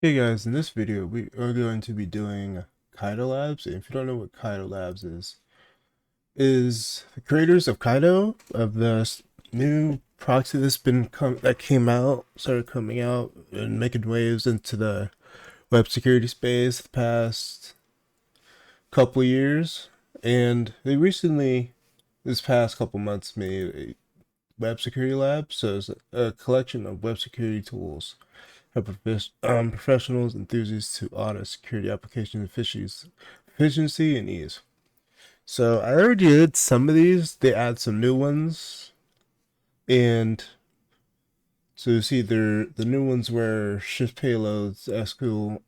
Hey guys, in this video we are going to be doing Caido Labs, and if you don't know what Caido Labs is the creators of Caido, of the new proxy that came out, started coming out and making waves into the web security space the past couple years, and they recently, this past couple months, made a web security lab, so it's a collection of web security tools help professionals, enthusiasts to audit security application efficiency, and ease. So I already did some of these. They add some new ones, and so you see the new ones were shift payloads, SQL,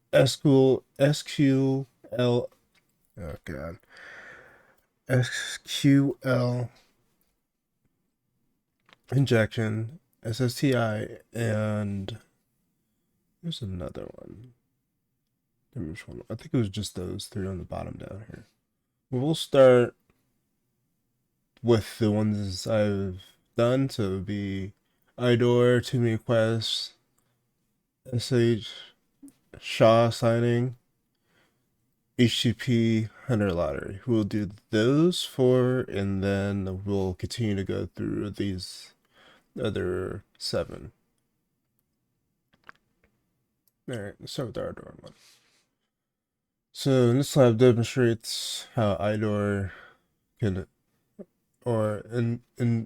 oh god, SQL injection, SSTI, and there's another one. Which one? I think it was just those three on the bottom down here. We'll start with the ones I've done. So it would be idor, too many requests, sh, signing, HTTP, hunter lottery. We'll do those four, and then we'll continue to go through these other seven. All right, let's start with the idor one. So this lab demonstrates how idor can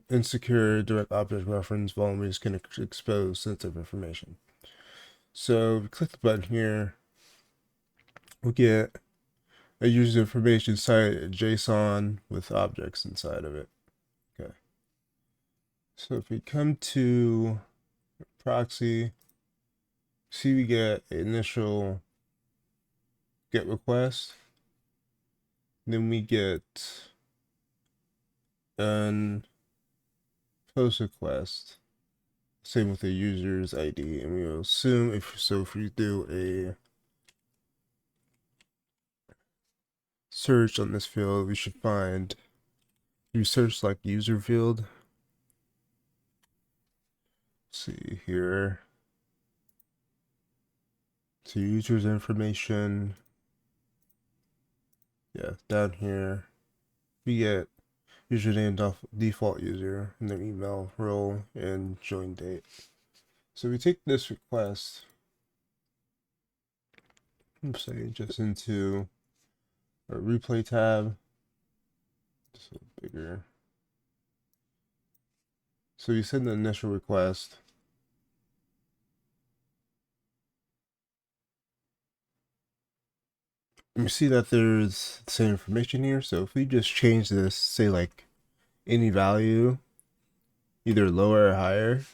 insecure direct object reference vulnerabilities can expose sensitive information. So if we click the button here, we'll get a user's information site JSON with objects inside of it. Okay. So if we come to proxy, see we get initial get request, then we get an post request. Same with the user's ID, and we will assume if we do a search on this field, we should find, you search like user field. Let's see here. So user's information. Yeah, down here we get username, default user, and then email, role, and join date. So we take this request, let's say just into our replay tab, just a little bigger. So you send the initial request. And we see that there's the same information here. So if we just change this, say like any value, either lower or higher,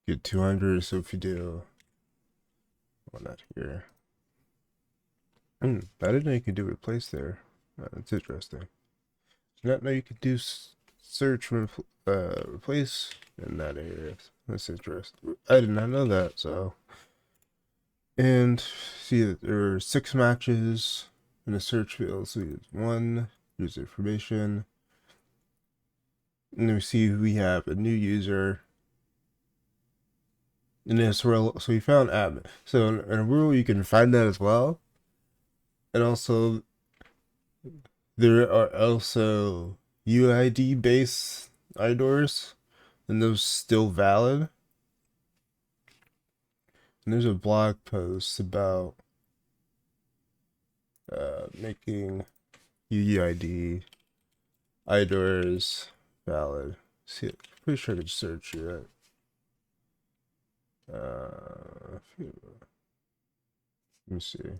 get 200. So if you do, well, not here. I didn't know you could do replace there. That's interesting. Did not know you could do search replace in that area. That's interesting. I did not know that. So, and see that there are 6 matches in the search field. So we use 1 user information, and then we see we have a new user in this role. So we found admin. So in a rule you can find that as well. And also there are also UID based idors, and those still valid. And there's a blog post about making UUID idors valid. See, pretty sure I could search it. Let me see.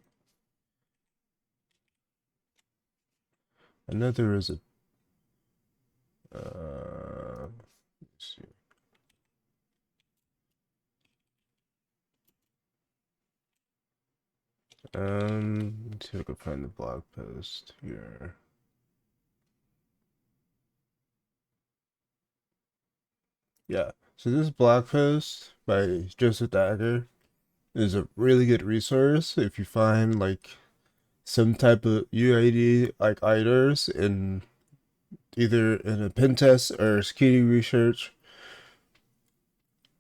I know there is a. Let's see. Let's see if I can find the blog post here. Yeah, so this blog post by Joseph Dagger is a really good resource if you find like some type of UID like idors in either in a pen test or security research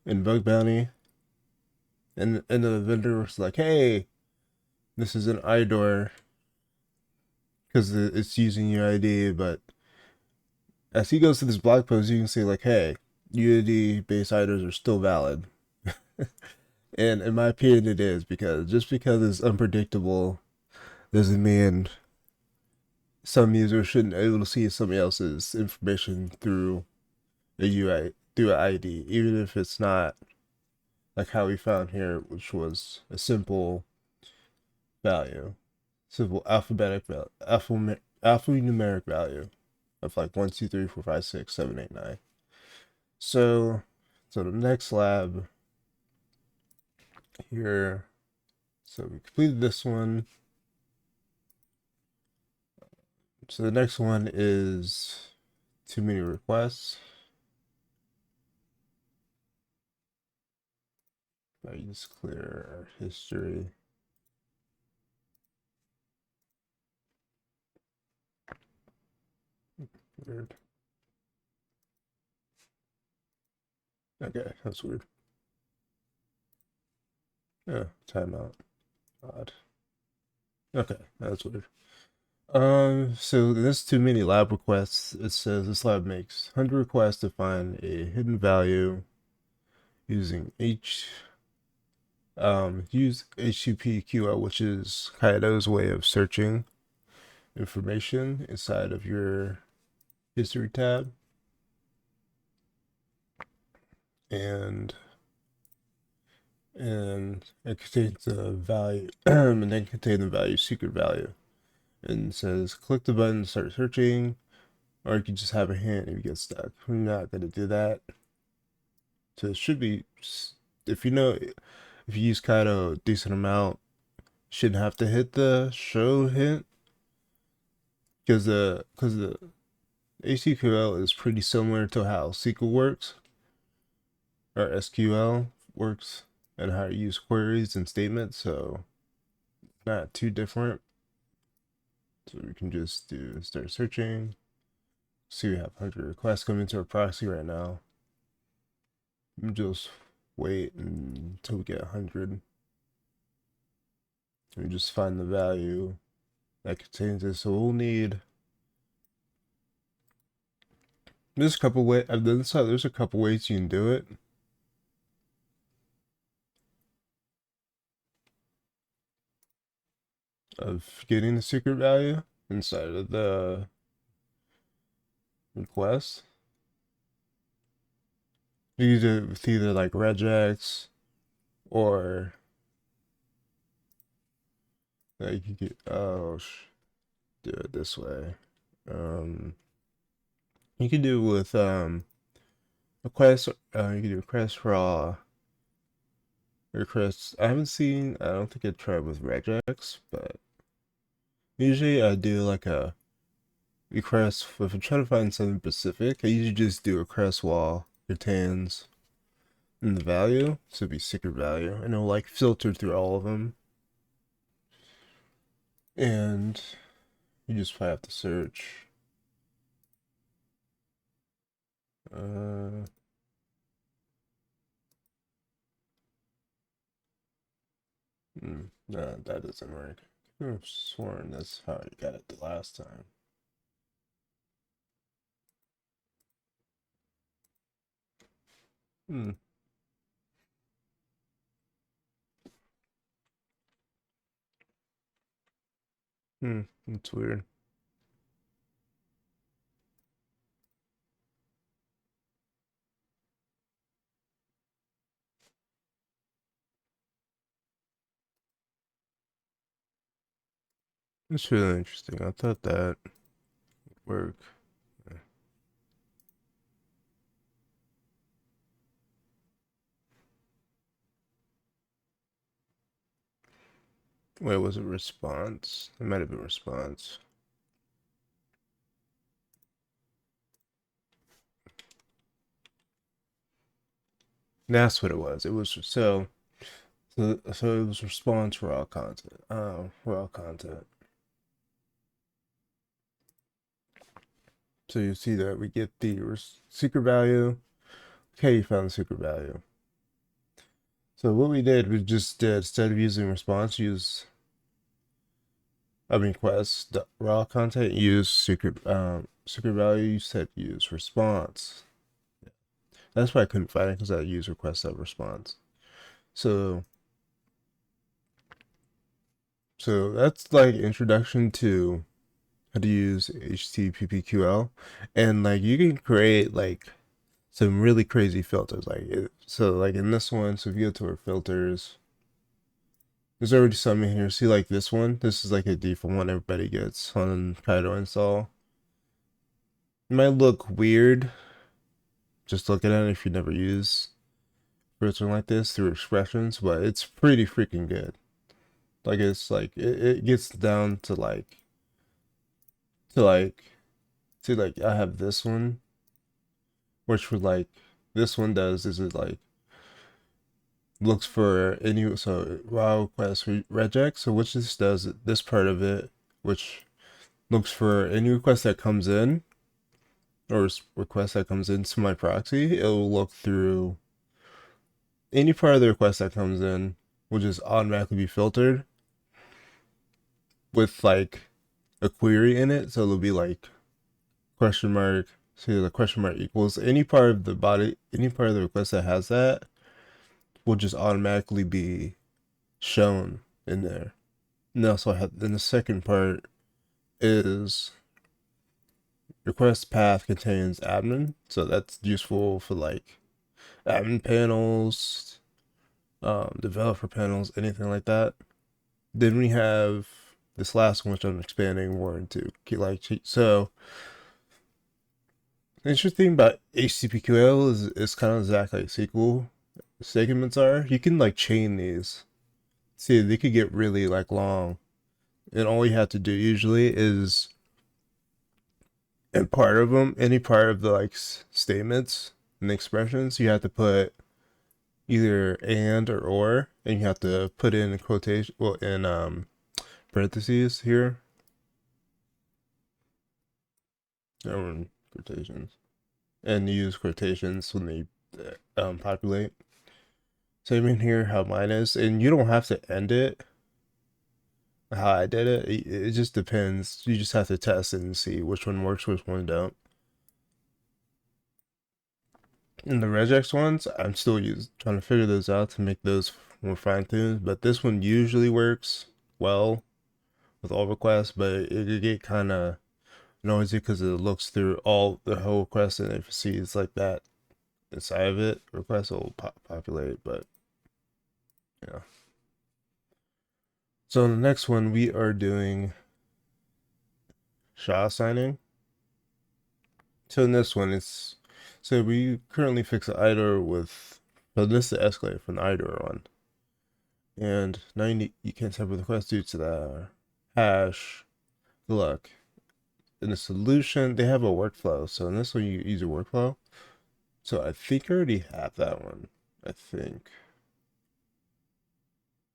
in bug bounty. and the vendor was like, "Hey, this is an idor because it's using UID." But as he goes to this blog post, you can see like, "Hey, UID based idors are still valid." And in my opinion, it is because just because it's unpredictable doesn't mean some users shouldn't be able to see somebody else's information through a UI through an ID, even if it's not like how we found here, which was a simple value, simple alphanumeric value of like 1, 2, 3, 4, 5, 6, 7, 8, 9. So, so the next lab here. So we completed this one. So the next one is too many requests. I just clear our history. Weird. Okay, that's weird. Yeah, timeout. Odd. Okay, that's weird. So there's too many lab requests. It says this lab makes 100 requests to find a hidden value using use HTTPQL, which is Caido's way of searching information inside of your history tab, and it contains the value and then contain the value secret value, and it says click the button to start searching, or you can just have a hint if you get stuck. We're not gonna do that. So it should be, if you know, if you use Caido a decent amount, shouldn't have to hit the show hint because the HTTPL is pretty similar to how SQL works or SQL works and how you use queries and statements, so not too different. So we can just do start searching. See, we have 100 requests coming into our proxy right now. Just wait until we get 100. We just find the value that contains it. So we'll need. There's a couple ways. I've done this. There's a couple ways you can do it. Of getting the secret value inside of the request. You can do it with either like regex or like you could do it this way. You can do it with request. You can do request raw. Requests. I haven't seen. I don't think I tried with regex, but usually I do like a request. If I'm trying to find something specific, I usually just do a request wall contains in the value, so it'd be secret value, and it'll like filter through all of them, and you just probably have to search. No, that doesn't work. I could have sworn that's how you got it the last time. Hmm. That's weird. It's really interesting. I thought that would work. Wait, was it response? It might have been response. That's what it was. It was so it was response raw content. Raw content. So you see that we get the secret value. Okay, you found the secret value. So what we did, we just did, instead of using response, request raw content, use secret value. You said use response. That's why I couldn't find it, because I use request response. So that's like introduction to how to use HTTPQL, and like you can create like some really crazy filters. So like in this one, so if you go to our filters, there's already some in here. See, like this one, this is like a default one everybody gets on Caido install. It might look weird just looking at it if you never use filtering like this through expressions, but it's pretty freaking good. Like it's like it gets down to to like see, like I have this one, which for like this one does is it like looks for any, so raw request reject, so which this does this part of it, which looks for any request that comes in, or request that comes into my proxy. It'll look through any part of the request that comes in, will just automatically be filtered with like a query in it. So it'll be like question mark, see the question mark equals any part of the body, any part of the request that has that will just automatically be shown in there. And also then the second part is request path contains admin, so that's useful for like admin panels, developer panels, anything like that. Then we have this last one, which I'm expanding more into. So the interesting thing about HTTPQL is kind of exactly like SQL segments are. You can like chain these. See, they could get really like long, and all you have to do usually is in part of them, any part of the like statements and expressions, you have to put either and and you have to put in quotation, well, in parentheses here, or quotations, and use quotations when they populate. Same in here how mine is, and you don't have to end it how I did it. It just depends. You just have to test it and see which one works, which one don't. And the regex ones, I'm still trying to figure those out to make those more fine-tuned, but this one usually works well with all requests, but it could get kind of noisy because it looks through all the whole request, and if it sees like that inside of it, request will populate, but yeah. So in the next one, we are doing SHA-signing. So in this one, so we currently fix the idor with, so this is the escalate from the idor on. And now you can't type with the request due to the hash. Good luck. In the solution, they have a workflow. So in this one, you use a workflow. So I think I already have that one. I think.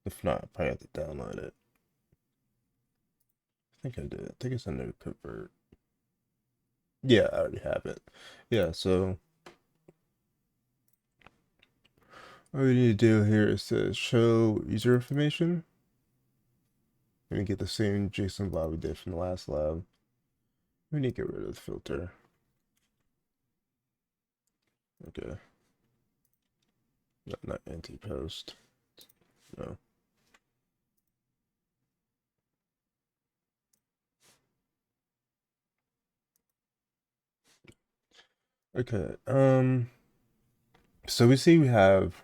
If not, I probably have to download it. I think I did. I think it's under convert. Yeah, I already have it. Yeah, so what we need to do here is to show user information. And we get the same JSON blob we did from the last lab. We need to get rid of the filter. Okay. Not anti-post. No. Okay. So we see we have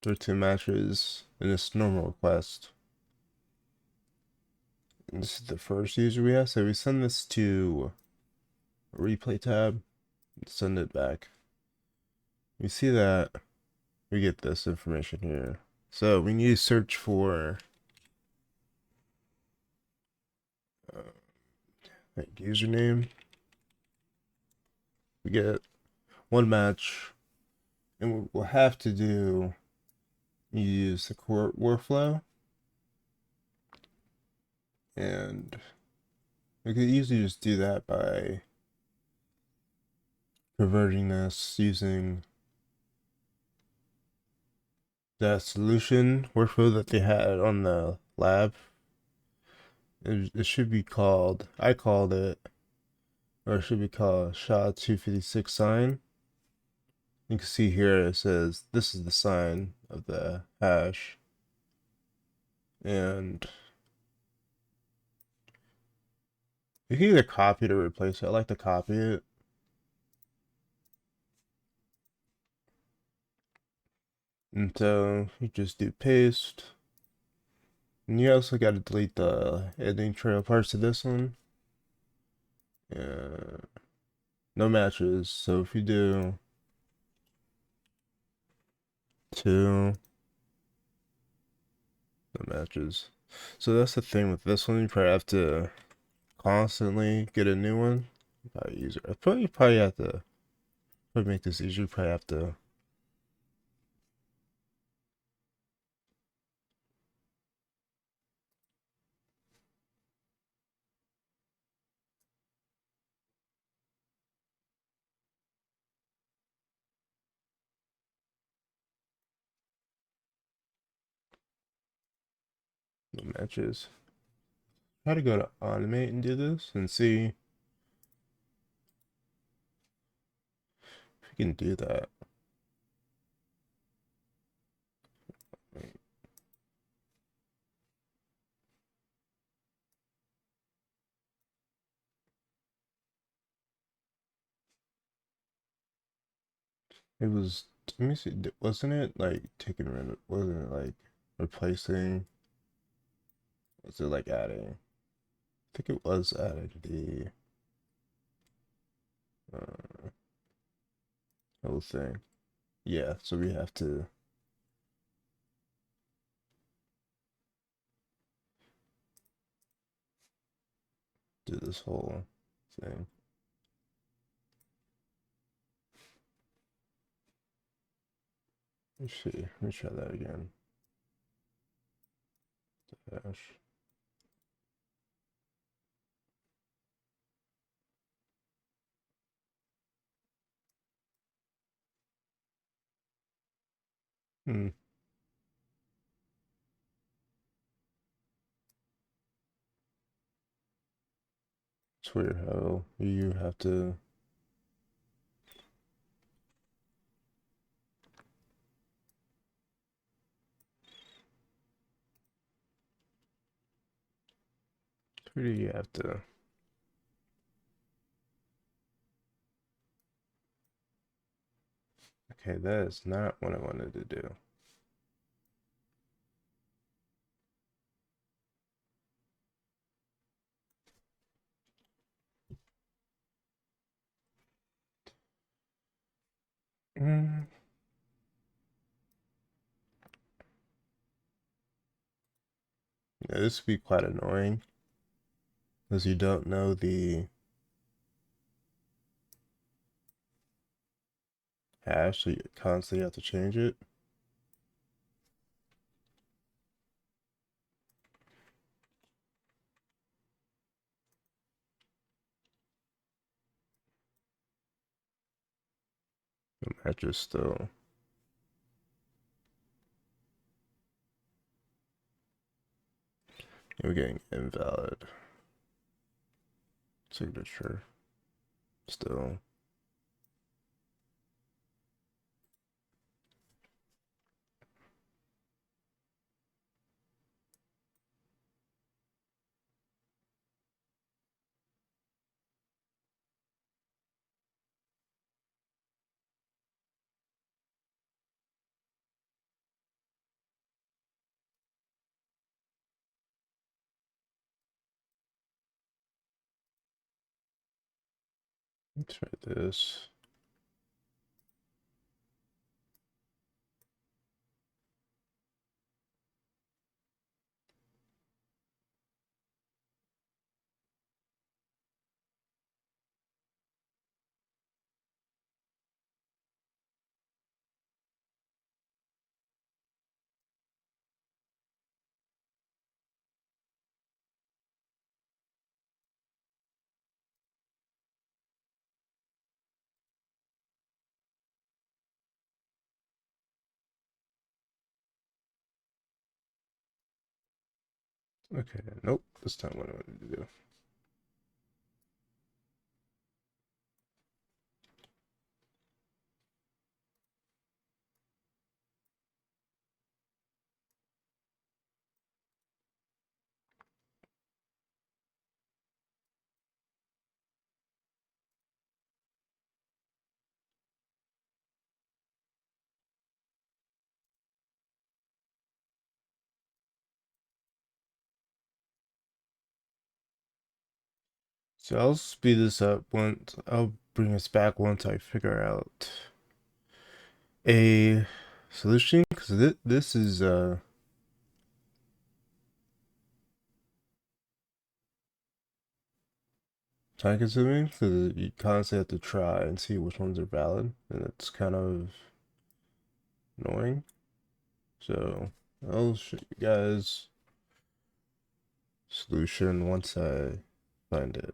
13 matches in this normal request. And this is the first user we have. So we send this to a replay tab, send it back. We see that we get this information here. So we need to search for like username. We get one match, and what we'll have to do, use the core workflow, and we could easily just do that by converting this using that solution workflow that they had on the lab. It should be called, I called it, or it should be called SHA-256 sign. You can see here it says this is the sign of the hash, and you can either copy it or replace it. I like to copy it. And so you just do paste. And you also got to delete the editing trail parts of this one. No matches. So if you do 2, no matches. So that's the thing with this one. You probably have to constantly get a new one. Probably user. You probably have to make this easier. You probably have to no matches. Try to go to automate and do this and see if you can do that. It was, let me see, wasn't it like taking rid, wasn't it like replacing, was it like adding? I think it was adding the uh, whole thing. Yeah, so we have to do this whole thing. Let's see, let me try that again. Dash. Hmm. It's weird how you have to. It's weird you have to. Okay, that is not what I wanted to do. Mm. Yeah, this would be quite annoying because you don't know the hash, so you constantly have to change it. The match is still. We're getting invalid signature still. Let's try this. Okay, nope, this time what I wanted to do. So I'll speed this up once, I'll bring us back once I figure out a solution, because this is time consuming, because you constantly have to try and see which ones are valid, and it's kind of annoying. So I'll show you guys solution once I find it.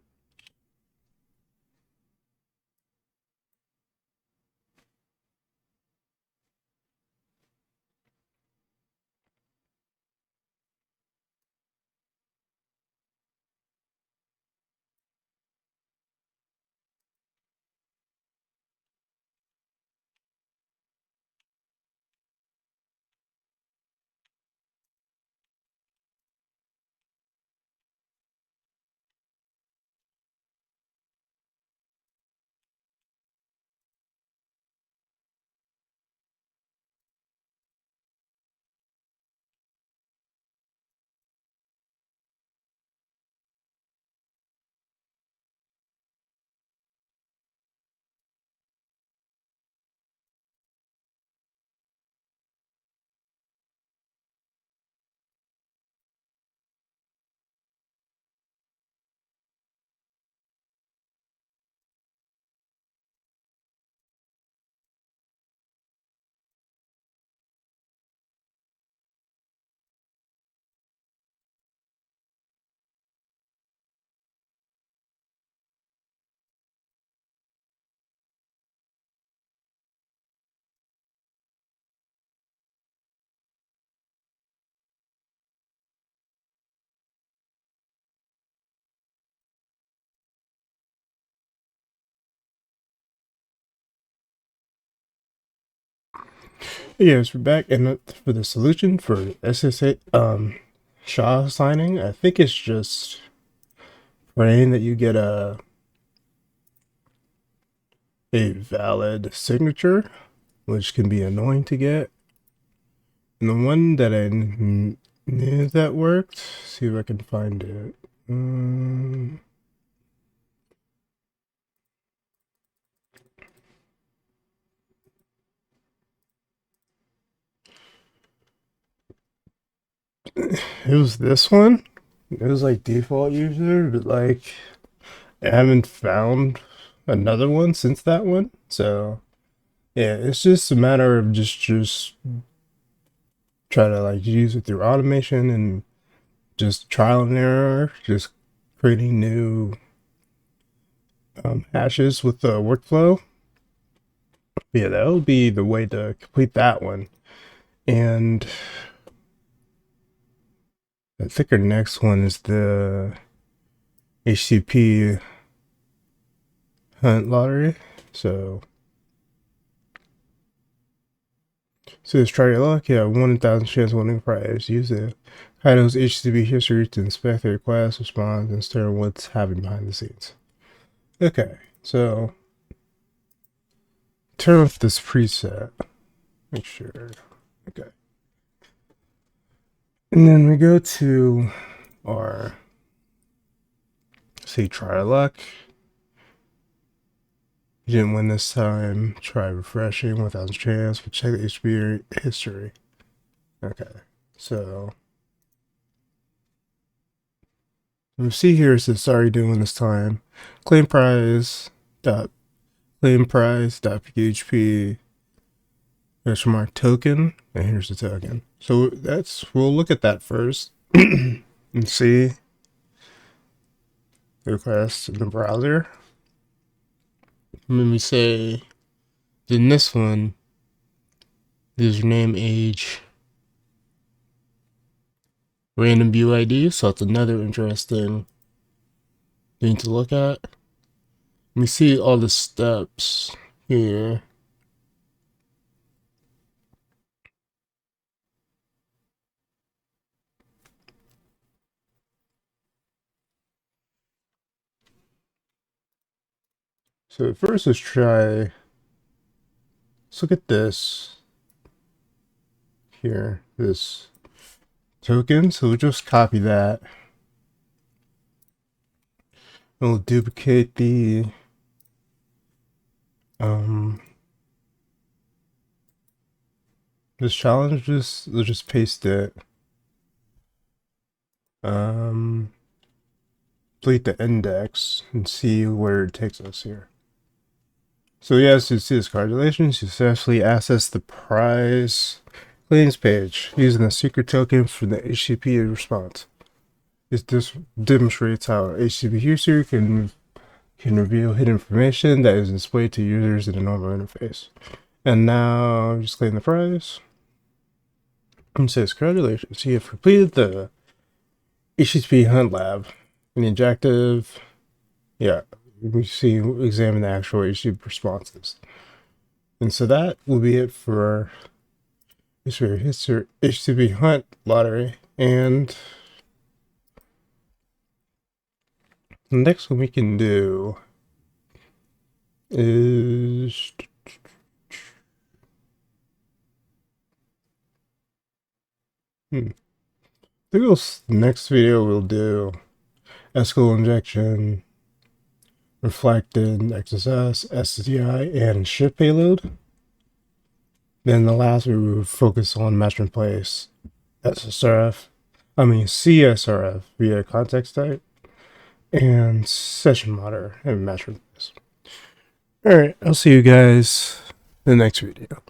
Yes, we're back, and for the solution for SSA SHA signing, I think it's just praying that you get a valid signature, which can be annoying to get. And the one that I knew that worked, see if I can find it. It was this one. It was like default user, but like I haven't found another one since that one. So yeah, it's just a matter of just try to like use it through automation and just trial and error, just creating new hashes with the workflow. Yeah, that would be the way to complete that one. And I think our next one is the HCP Hunt Lottery. So let's try your luck. Yeah, 1 in 1,000 chance of winning prize. Use the Caido's HCP history to inspect the request, response, and stare what's happening behind the scenes. Okay, so turn off this preset. Make sure. Okay. And then we go to our, say, try our luck. You didn't win this time. Try refreshing, 1,000 chance, but check the HB history. Okay, so we see here it says sorry didn't win this time. Claim prize dot claim prize dot php mark token, and here's the token. So we'll look at that first and see the request in the browser. And then we say in this one, username, age, random view ID, so that's another interesting thing to look at. We see all the steps here. So first let's look at this here, this token. So we'll just copy that. And we'll duplicate the this challenge. We'll just paste it. Delete the index and see where it takes us here. So yes, you see this congratulations, you successfully accessed the prize claims page using the secret token for the HTTP response. This demonstrates how an HTTP user can reveal hidden information that is displayed to users in a normal interface. And now just claim the prize. It says congratulations, you have completed the HTTP Hunt Lab. And the objective, yeah, we examine the actual HTTP responses. And so that will be it for our HTTP Hunt lottery. And the next one we can do is the next video we'll do SQL injection, reflected XSS, STI, and shift payload. Then the last we will focus on match in place, CSRF via context type, and session monitor and match in place. Alright, I'll see you guys in the next video.